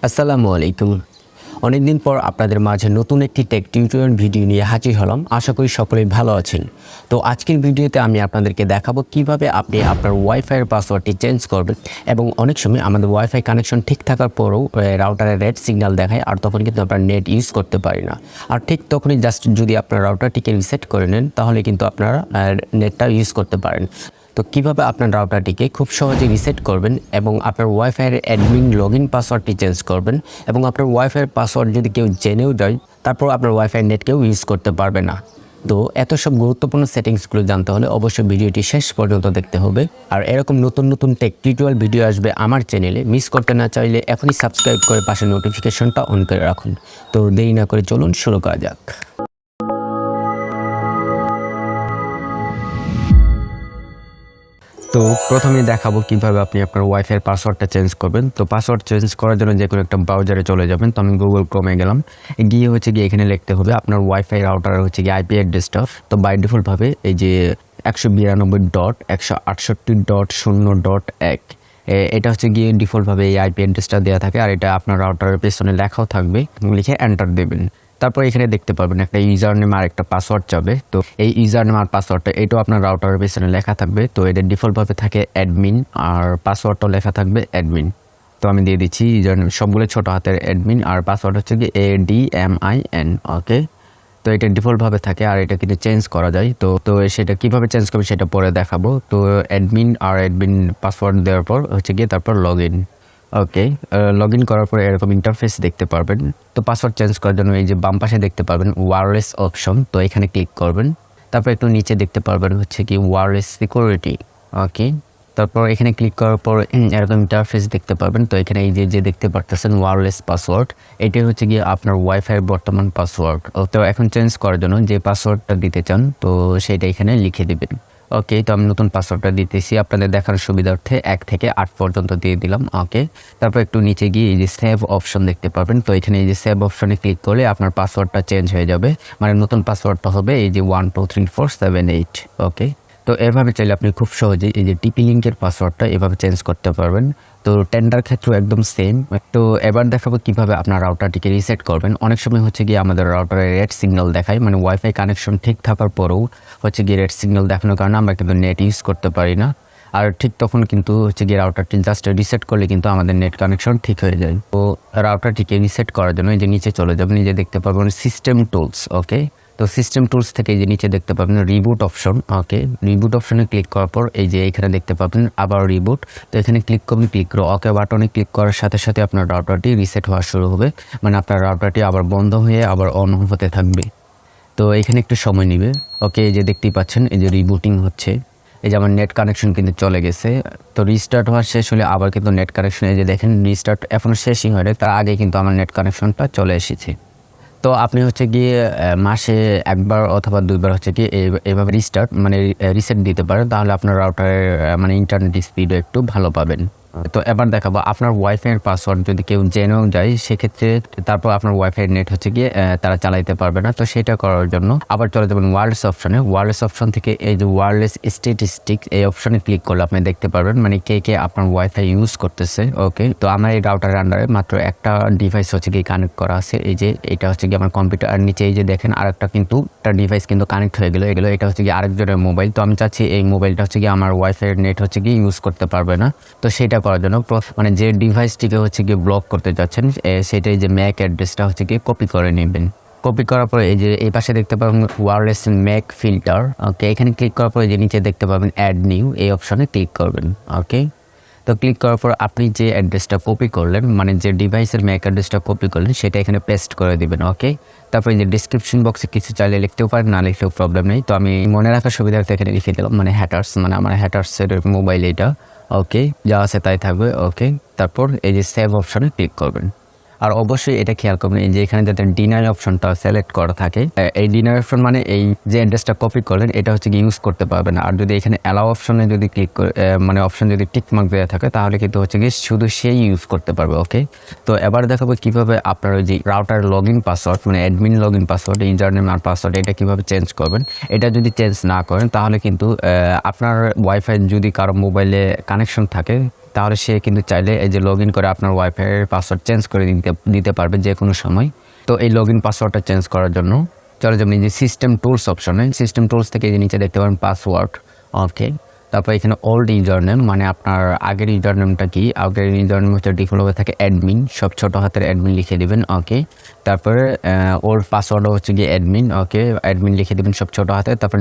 আসসালামু আলাইকুম। অনেকদিন পর আপনাদের মাঝে নতুন একটি টেক টিউটোরিয়াল ভিডিও নিয়ে হাজির হলাম। আশা করি সকলেই ভালো আছেন। তো আজকের ভিডিওতে আমি আপনাদেরকে দেখাবো কিভাবে আপনি আপনার ওয়াইফাইয়ের পাসওয়ার্ডটি চেঞ্জ করবেন। এবং অনেক সময় আমাদের ওয়াইফাই কানেকশন ঠিক থাকার পরেও রাউটারে রেড সিগন্যাল দেখায়, আর তখন কিন্তু আপনার নেট ইউজ করতে পারি না। আর ঠিক তখনই জাস্ট যদি আপনার রাউটারটিকে রিসেট করে নেন তাহলে কিন্তু আপনারা নেটটা ইউজ করতে পারেন। তো কীভাবে আপনার রাউটারটিকে খুব সহজে রিসেট করবেন এবং আপনার ওয়াইফাইয়ের অ্যাডমিন লগইন পাসওয়ার্ডটি চেঞ্জ করবেন, এবং আপনার ওয়াইফাইয়ের পাসওয়ার্ড যদি কেউ জেনেও যায় তারপর আপনার ওয়াইফাই নেট কেউ ইউজ করতে পারবে না। তো এত সব গুরুত্বপূর্ণ সেটিংসগুলো জানতে হলে অবশ্যই ভিডিওটি শেষ পর্যন্ত দেখতে হবে। আর এরকম নতুন নতুন টেক টিউটোরিয়াল ভিডিও আসবে আমার চ্যানেলে, মিস করতে না চাইলে এখনই সাবস্ক্রাইব করে পাশে নোটিফিকেশনটা অন করে রাখুন। তো দেরি না করে চলুন শুরু করা যাক। তো প্রথমে দেখাবো কিভাবে আপনি আপনার ওয়াইফাইয়ের পাসওয়ার্ডটা চেঞ্জ করবেন। তো পাসওয়ার্ড চেঞ্জ করার জন্য যে কোনো একটা ব্রাউজারে চলে যাবেন। তো আমি গুগল ক্রোমে গেলাম, গিয়ে গিয়ে এখানে লিখতে হবে আপনার ওয়াইফাই রাউটার গিয়ে আইপি অ্যাড্রেসটা। তো বাই ডিফল্টভাবে এই যে 192.168.0.1 এটা গিয়ে ডিফল্টভাবে এই আইপি অ্যাড্রেসটা দেওয়া থাকে, আর এটা আপনার রাউটারের পেছনে লেখাও থাকবে। লিখে এন্টার দেবেন। তারপর এখানে দেখতে পারবেন একটা ইউজার নেম আর একটা পাসওয়ার্ড যাবে। তো এই ইউজার নেম আর পাসওয়ার্ডটা এটাও আপনার রাউটারের পেছনে লেখা থাকবে। তো এটা ডিফল্টভাবে থাকে অ্যাডমিন, আর পাসওয়ার্ডটাও লেখা থাকবে অ্যাডমিন। তো আমি দিয়ে দিচ্ছি ইউজার নেম সবগুলো ছোট হাতের অ্যাডমিন, আর পাসওয়ার্ড গিয়ে ADMIN। ওকে, তো এটা ডিফল্টভাবে থাকে, আর এটা কিন্তু চেঞ্জ করা যায়। তো সেটা কিভাবে চেঞ্জ করবে সেটা পরে দেখাবো। তো অ্যাডমিন আর অ্যাডমিন পাসওয়ার্ড দেওয়ার পর গিয়ে তারপর লগইন। ওকে, লগইন করার পরে এরকম ইন্টারফেস দেখতে পারবেন। তো পাসওয়ার্ড চেঞ্জ করার জন্য এই যে বাম পাশে দেখতে পারবেন ওয়্যারলেস অপশন, তো এখানে ক্লিক করবেন। তারপর একটু নিচে দেখতে পারবেন কি ওয়্যারলেস সিকিউরিটি। ওকে, তারপর এখানে ক্লিক করার পর এরকম ইন্টারফেস দেখতে পারবেন। তো এখানে এই যে দেখতে পারতেছেন ওয়্যারলেস পাসওয়ার্ড, এটাই গিয়ে আপনার ওয়াইফাইয়ের বর্তমান পাসওয়ার্ড। তো এখন চেঞ্জ করার জন্য যে পাসওয়ার্ডটা দিতে চান তো সেটা এখানে লিখে দিবেন। ওকে, তো আমি নতুন পাসওয়ার্ডটা দিতেছি আপনাদের দেখার সুবিধার্থে 1 থেকে 8 পর্যন্ত দিয়ে দিলাম। ওকে, তারপর একটু নিচে গিয়ে এই যে সেভ অপশন দেখতে পাবেন। তো এখানে এই যে সেভ অপশনে ক্লিক করলে আপনার পাসওয়ার্ডটা চেঞ্জ হয়ে যাবে, মানে নতুন পাসওয়ার্ডটা হবে এই যে 123478। ওকে, তো এভাবে চাইলে আপনি খুব সহজেই এই যে টিপি লিঙ্কের পাসওয়ার্ডটা এভাবে চেঞ্জ করতে পারবেন। তো টেন্ডার ক্ষেত্রেও একদম সেম। তো এবার দেখাবো কিভাবে আপনার রাউটারটিকে রিসেট করবেন। অনেক সময় গিয়ে আমাদের রাউটারে রেড সিগন্যাল দেখায়, মানে ওয়াইফাই কানেকশন ঠিক থাকার পরেও গিয়ে রেড সিগন্যাল দেখানোর কারণে আমরা কিন্তু নেট ইউজ করতে পারি না। আর ঠিক তখন কিন্তু গিয়ে রাউটারটি জাস্ট রিসেট করলে কিন্তু আমাদের নেট কানেকশন ঠিক হয়ে যায়। তো রাউটারটিকে রিসেট করার জন্য এই যে নিচে চলে যাবেন, নিজে দেখতে পাবেন সিস্টেম টুলস। ওকে, তো সিস্টেম টুলস থেকে এই যে নিচে দেখতে পাবেন রিবুট অপশন। ওকে, রিবুট অপশনে ক্লিক করার পর এই যে এখানে দেখতে পাবেন আবার রিবুট। তো এখানে ক্লিক করবেন, ক্লিক করে ওকে বাটনে ক্লিক করার সাথে সাথে আপনার রাউটারটি রিসেট হওয়া শুরু হবে, মানে আপনার রাউটারটি আবার বন্ধ হয়ে আবার অন হতে থাকবে। তো এখানে একটু সময় নেবে। ওকে, এই যে দেখতেই পাচ্ছেন এই যে রিবুটিং হচ্ছে। এই যে আমার নেট কানেকশন কিন্তু চলে গেছে। তো রিস্টার্ট হওয়ার শেষ হলে আবার কিন্তু নেট কানেকশন এই যে দেখেন রিস্টার্ট এখনও শেষই হয়নি, তার আগে কিন্তু আমার নেট কানেকশনটা চলে এসেছে। তো আপনি গিয়ে মাসে 1বার অথবা 2বার গিয়ে এইভাবে রিস্টার্ট মানে রিসেট দিতে পারেন, তাহলে আপনার রাউটারের মানে ইন্টারনেট স্পিডও একটু ভালো পাবেন। তো এবার দেখাবো আপনার ওয়াইফাইয়ের পাসওয়ার্ড যদি কেউ জেনেও যায় সেক্ষেত্রে তারপর আপনার ওয়াইফাইয়ের নেট গিয়ে তারা চালাইতে পারবে না। তো সেটা করার জন্য আবার চলে যাবেন ওয়্যারলেস অপশনে। ওয়্যারলেস অপশন থেকে এই যে ওয়্যারলেস স্ট্যাটিস্টিক্স এই অপশনে ক্লিক করলে আপনি দেখতে পারবেন মানে কে আপনার ওয়াইফাই ইউজ করতেছে। ওকে, তো আমার এই রাউটারের আন্ডারে মাত্র একটা ডিভাইস গিয়ে কানেক্ট করা আছে, এই যে এটা গিয়ে আমার কম্পিউটার। আর নিচে এই যে দেখেন আরেকটা কিন্তু একটা ডিভাইস কিন্তু কানেক্ট হয়ে গেল, এটা গিয়ে আরেকজনের মোবাইল। তো আমি চাচ্ছি এই মোবাইলটা গিয়ে আমার ওয়াইফাইয়ের নেট গিয়ে ইউজ করতে পারবে না। তো সেটা করার জন্য মানে যে ডিভাইসটিকে গিয়ে ব্লক করতে যাচ্ছেন সেটাই যে ম্যাক অ্যাড্রেসটা গিয়ে কপি করে নেবেন। কপি করার পরে এই যে এই পাশে দেখতে পাবেন ওয়্যারলেস ম্যাক ফিল্টার। ওকে, এখানে ক্লিক করার পরে যে নিচে দেখতে পাবেন অ্যাড নিউ এই অপশনে ক্লিক করবেন। ওকে, তো ক্লিক করার পর আপনি যে অ্যাড্রেসটা কপি করলেন মানে যে ডিভাইসের ম্যাক অ্যাড্রেসটা কপি করলেন সেটা এখানে পেস্ট করে দিবেন। ওকে, তারপরে যে ডিসক্রিপশন বক্সে কিছু চাইলে লিখতেও পারেন, না লিখলেও প্রবলেম নেই। তো আমি মনে রাখার সুবিধার্থে এখানে লিখে দিলাম মানে হ্যাটার্স, মানে আমার হ্যাটার্সের মোবাইল এটা। ওকে, যা আছে তাই থাকবে। ওকে, তারপর এই যে সেভ অপশনে ক্লিক করবেন। আর অবশ্যই এটা খেয়াল করবেন যে এখানে যাতে ডিনাই অপশনটা সিলেক্ট করা থাকে। এই ডিনাই অপশন মানে এই যে অ্যাড্রেসটা কপি করলেন এটা গিয়ে ইউজ করতে পারবেন না। আর যদি এখানে অ্যালাউ অপশনে যদি ক্লিক করে মানে অপশন যদি টিক মার্ক দেওয়া থাকে তাহলে কিন্তু গিয়ে শুধু সেই ইউজ করতে পারবে। ওকে, তো এবার দেখাবো কিভাবে আপনার ওই যে রাউটার লগইন পাসওয়ার্ড মানে admin login password user name আর পাসওয়ার্ড এটা কিভাবে চেঞ্জ করবেন। এটা যদি চেঞ্জ না করেন তাহলে কিন্তু আপনার ওয়াইফাই যদি কারো মোবাইলে কানেকশন থাকে তাহলে সে কিন্তু চাইলে এই যে লগ ইন করে আপনার ওয়াইফাইয়ের পাসওয়ার্ড চেঞ্জ করে দিতে পারবে যে কোনো সময়। তো এই লগ ইন পাসওয়ার্ডটা চেঞ্জ করার জন্য চলে যাবেন এই যে সিস্টেম টুলস অপশনে। সিস্টেম টুলস থেকে এই যে নিচে দেখতে পারেন পাসওয়ার্ড, ওকে। তারপর এখানে ওল্ড ইউজার নেম, মানে আপনার আগের ইউজার নেমটা কি, আগের ইউজার নেম হচ্ছে ডিফল্টভাবে থাকে অ্যাডমিন, সব ছোটো হাতের অ্যাডমিন লিখে দেবেন, ওকে। তারপরে ওল্ড পাসওয়ার্ডও হচ্ছে গিয়ে অ্যাডমিন, ওকে, অ্যাডমিন লিখে দেবেন সব ছোটো হাতে। তারপর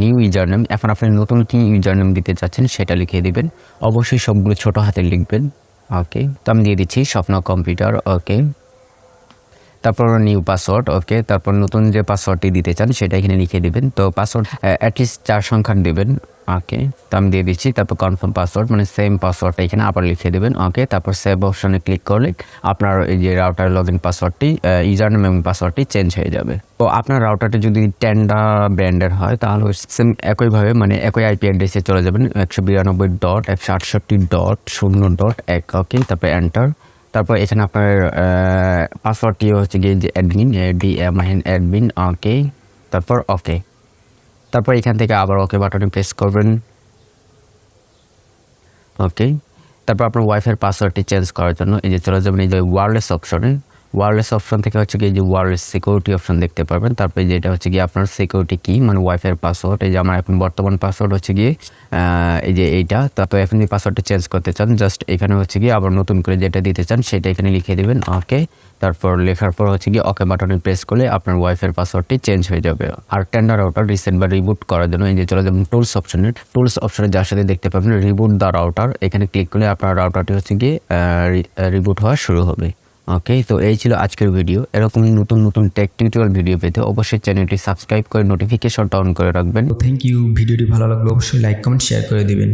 নিউ ইউজার নেম, এখন আপনি নতুন কি ইউজার নেম দিতে চাচ্ছেন সেটা লিখে দেবেন, অবশ্যই সবগুলো ছোটো হাতে লিখবেন, ওকে। তো আমি দিয়ে দিচ্ছি স্বপ্ন কম্পিউটার, ওকে। তারপর নিউ পাসওয়ার্ড, ওকে। তারপর নতুন যে পাসওয়ার্ডটি দিতে চান সেটা এখানে লিখে দেবেন। তো পাসওয়ার্ড অ্যাটলিস্ট 4 সংখ্যার দেবেন, ওকে। তো আমি দিয়ে দিচ্ছি। তারপর কনফার্ম পাসওয়ার্ড, মানে সেম পাসওয়ার্ডটা এখানে আবার লিখে দেবেন, ওকে। তারপর সেভ অপশনে ক্লিক করলে আপনার এই যে রাউটার লগ ইন পাসওয়ার্ডটি, ইউজার নেম এবং পাসওয়ার্ডটি চেঞ্জ হয়ে যাবে। তো আপনার রাউটারটি যদি টেন্ডা ব্র্যান্ডের হয় তাহলে সেম একইভাবে মানে একই আইপি অ্যাড্রেসে চলে যাবেন 192.168.0.1, ওকে। তারপর এন্টার। তারপর এখানে আপনার পাসওয়ার্ডটি হচ্ছে গিয়ে যে অ্যাডমিন, অ্যাডমিন, ওকে। তারপর ওকে। তারপর এখান থেকে আবার ওকে বাটনে প্রেস করবেন, ওকে। তারপর আপনার ওয়াইফাইয়ের পাসওয়ার্ডটি চেঞ্জ করার জন্য এই যে চলে যাবেন এই যে ওয়্যারলেস অপশনে। ওয়্যারলেস অপশন থেকে হচ্ছে গিয়ে যে ওয়্যারলেস সিকিউরিটি অপশন দেখতে পারবেন। তারপরে যেটা হচ্ছে গিয়ে আপনার সিকিউরিটি কি, মানে ওয়াইফাইয়ের পাসওয়ার্ড। এই যে আমার এখন বর্তমান পাসওয়ার্ড হচ্ছে গিয়ে এই যে এইটা। তো এখন যে পাসওয়ার্ডটা চেঞ্জ করতে চান জাস্ট এখানে হচ্ছে গিয়ে আবার নতুন করে যেটা দিতে চান সেটা এখানে লিখে দেবেন, ওকে। তারপর লেখার পর হচ্ছে গিয়ে ওকে বাটনে প্রেস করলে আপনার ওয়াইফাইয়ের পাসওয়ার্ডটি চেঞ্জ হয়ে যাবে। আর টেন্ডার রাউটার রিসেট বা রিবুট করার জন্য এই যে চলে যাবেন টুলস অপশনে। টুলস অপশনে যার সাথে দেখতে পাবেন রিবুট দ্য রাউটার, এখানে ক্লিক করলে আপনার রাউটারটি হচ্ছে গিয়ে রিবুট হওয়া শুরু হবে, ওকে। তো এই ছিল আজকের ভিডিও। এরকমই নতুন নতুন টেক টিউটোরিয়াল ভিডিও পেতে অবশ্যই চ্যানেলটি সাবস্ক্রাইব করে নোটিফিকেশনটা অন করে রাখবেন। Thank you. ভিডিওটি ভালো লাগলে অবশ্যই লাইক কমেন্ট শেয়ার করে দিবেন।